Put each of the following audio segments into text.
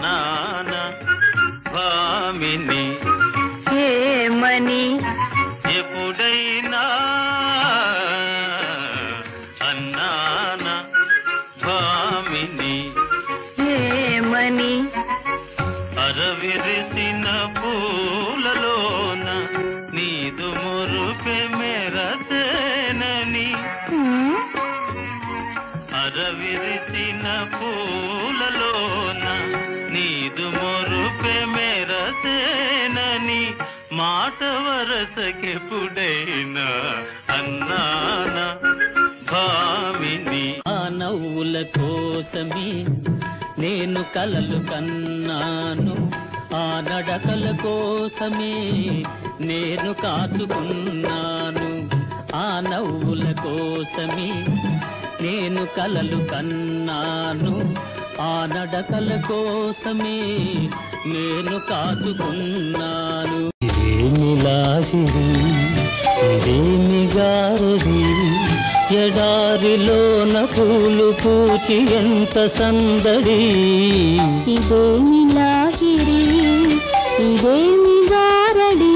అన్నానా భామిని ఏమని ఎప్పుడైనా అన్నానా భామిని ఏమని అరవిరిసిన పూలలోన నీదు మురుపె మెరసేనని అరవిరిసిన పూలలోన నీదు మురుపె మెరసేనని మాట వరసకెప్పుడైనా అన్నానా భామిని ఆ నవ్వుల కోసమే నేను కలలు కన్నాను, ఆ నడకల కోసమే నేను కాచుకున్నాను. ఆ నవ్వుల కోసమే నేను కలలు కన్నాను, ఆ నడకల కోసమే నేను కాచుకున్నాను. ఏమిలాగిరి ఇదేమి గారడి, ఎడారిలోన పూలు పూచి ఎంత సందడి. ఇదేమి లాగిరి ఇదేమి గారడి,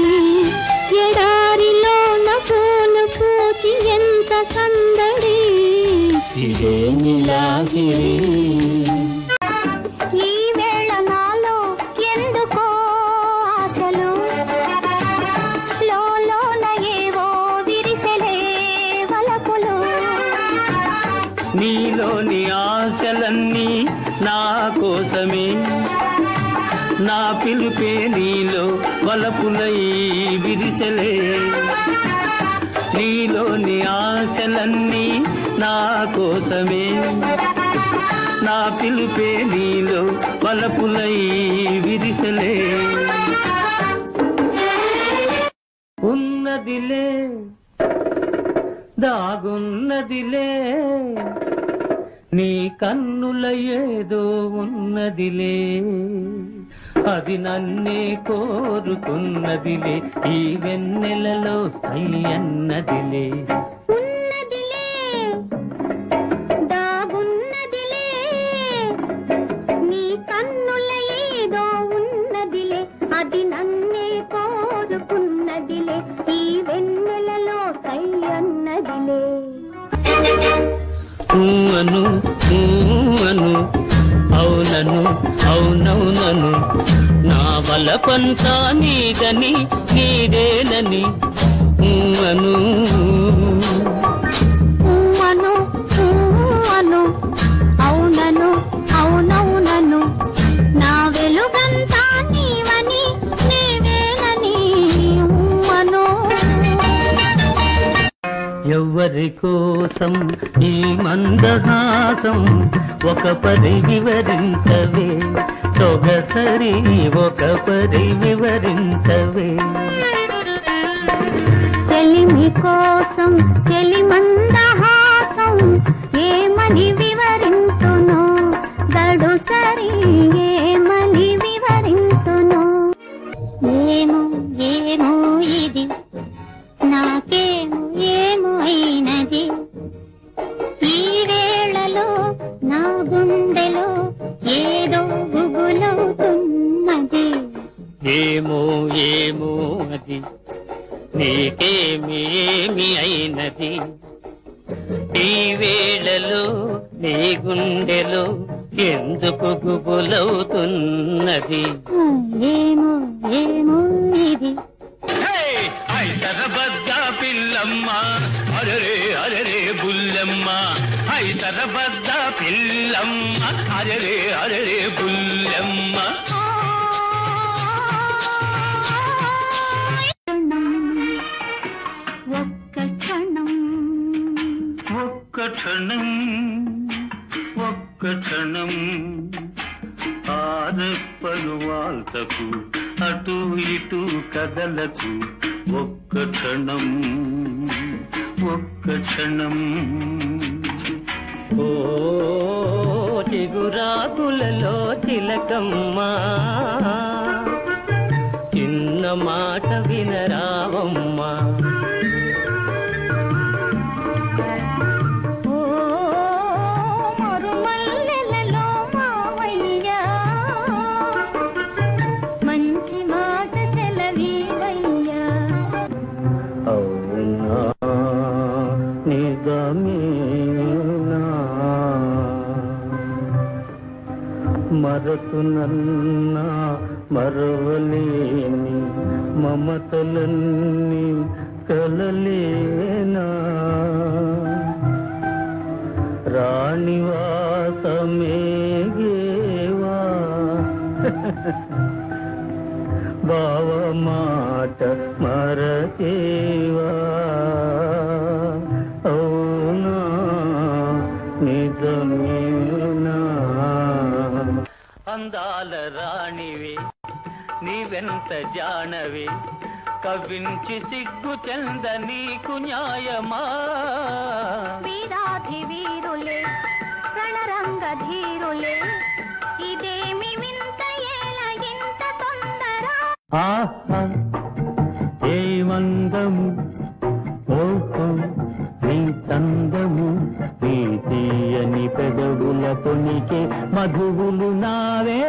ఎడారిలోన పూలు పూచి ఎంత సందడి. ఇదేమి లాగిరి ఈ వేళ నాలో ఎందుకో ఆశలు, లోన ఏవో విరిసెలే వలపులు. నీలోని ఆశలన్నీ నా కోసమే, నా పిలుపే నీలో వలపులై విరిసెలే. నీలోని ఆశలన్నీ నా కోసమే, నా పిలుపే నీలో వలపులై విరిసెలే. ఉన్నదిలే దాగున్నదిలే, నీ కన్నుల ఏదో ఉన్నదిలే, అది నన్నే కోరుకున్నదిలే, ఈ వెన్నెలలో సై అన్నదిలే. ఉన్నదిలే దాగున్నదిలే, నీ కన్నుల ఏదో ఉన్నదిలే, అది నన్నే కోరుకున్నదిలే, ఈ వెన్నెలలో సై అన్నదిలే. అను అను అవునను అవునవునను, నా వలపంతా నీదని నీదేనని అను. అను అను అవునను అవునవునను, నా వెలుగంతా నీవని నీవేనని అను. ఎవ్వరి కోసం ఈ మందహాసం, ఒక పరి వివరించవే సొగసరి, ఒక పరి వివరించవే. చెలిమి కోసం చెలి మందహాసం, ఏమని వివరింతును గడు సరి, ఏమని వివరింతును. ఏమో ఏమో ఇది నాకేమో ఏమో అయినది, ఈ వేళలో నా గుండెలో ఏదో గుబులవుతున్నది. ఏమో ఏమో అది నీకేమేమి అయినది, ఈ వేళలో నీ గుండెలో ఎందుకు గుబులవుతున్నది. ఏమో ఏమో ఇది హైదరాబాద్ పిల్లమ్మ అరరే అరరే బుల్లమ్మ, హైదరాబాద్ పిల్లమ్మ అరరే అరరే బుల్లమ్మ. ఒక్క క్షణం ఒక్క క్షణం ఒక్క క్షణం, ఆరెప్పలు వాల్తకు అటు ఇటు కదలకు, ఒక్క క్షణం ఒక్క క్షణం. ఓ చిగురాకులలో తిలకమ్మా, చిన్న మాట వినరావమ్మా. మరుమల్లెలలో మావయ్య మరతునన్నా మరవలేని మమతలన్నీ కలలేనా రాణివాసమేగేవా బావ మాట మరచేవా అవునా నిజమేనా అందాల రాణివి నీవెంత జానవి కవించి సిగ్గు చెంద నీకు న్యాయమా వీరాధి వీరులే రణరంగ ధీరులే ఇదేమి వింత ఏల ఇంత తొందర ఆహా ఏ మందము ఓహో నీ చందము నీ తీయని పెదవుల కొనికే మధువులు నావే